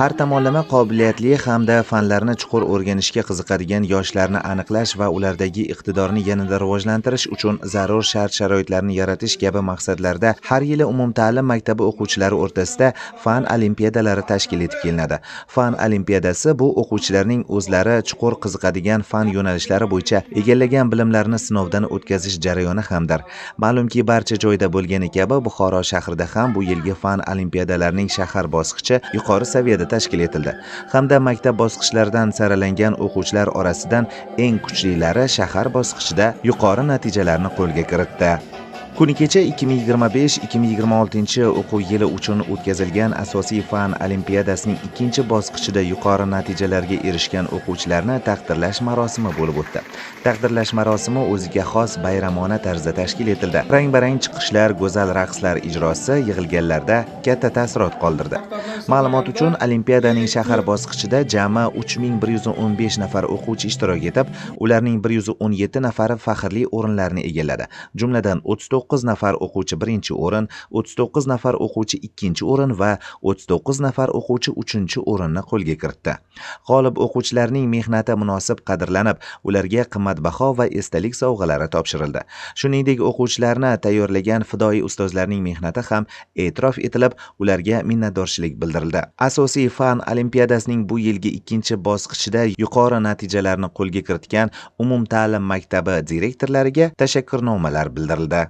har tomonlama qobiliyatli hamda fanlarni chuqur o'rganishga qiziqadigan yoshlarni aniqlash va ulardagi iqtidorni yanada rivojlantirish uchun zarur shart-sharoitlarni yaratish kabi maqsadlarda har yili umumta'lim maktabi o'quvchilari o'rtasida fan olimpiadalari tashkil etib kelinadi. Fan olimpiadasi bu o'quvchilarning o'zlari chuqur qiziqadigan fan yo'nalishlari bo'yicha egallagan bilimlarini sinovdan o'tkazish jarayoni hamdir. Ma'lumki, barcha joyda bo'lgani kabi Buxoro shahrida ham bu yilgi fan olimpiadalarining shahar bosqichi yuqori saviyada tashkil etildi hamda maktab bosqichlaridan saralangan o'quvchilar orasidan eng kuchlilari shahar bosqichida yuqori natijalarni qo'lga kiritdi. Kuni kecha 2025-2026 o'quv yili uchun o'tkazilgan asosiy fan olimpiadasining ikkinchi bosqichida yuqori natijalarga erishgan o'quvchilarni taqdirlash marosimi bo'lib o'tdi. Taqdirlash marosimi o'ziga xos bayramona tarzda tashkil etildi. Rang-barang chiqishlar, go'zal raqslar ijrosi yig'ilganlarda katta taassurot qoldirdi. Ma'lumot uchun, olimpiadaning shahar bosqichida jami 3115 nafar o'quvchi ishtirok etib, ularning 117 nafari faxrli o'rinlarni egalladi. Jumladan 39 nafar o'quvchi birinchi o'rin, 39 nafar o'quvchi ikkinchi o'rin va 39 nafar o'quvchi uchinchi o'rinni qo'lga kiritdi. G'olib o'quvchilarning mehnati munosib qadrlanib, ularga qimmatbaho va esdalik sovg'alari topshirildi. Shuningdek, o'quvchilarni tayyorlagan fidoyi ustozlarning mehnati ham e'tirof etilib, ularga minnatdorchilik bildirildi. Asosiy fan olimpiadasining bu yilgi ikkinchi bosqichida yuqori natijalarni qo'lga kiritgan umumta'lim maktabi direktorlariga tashakkurnomalar bildirildi.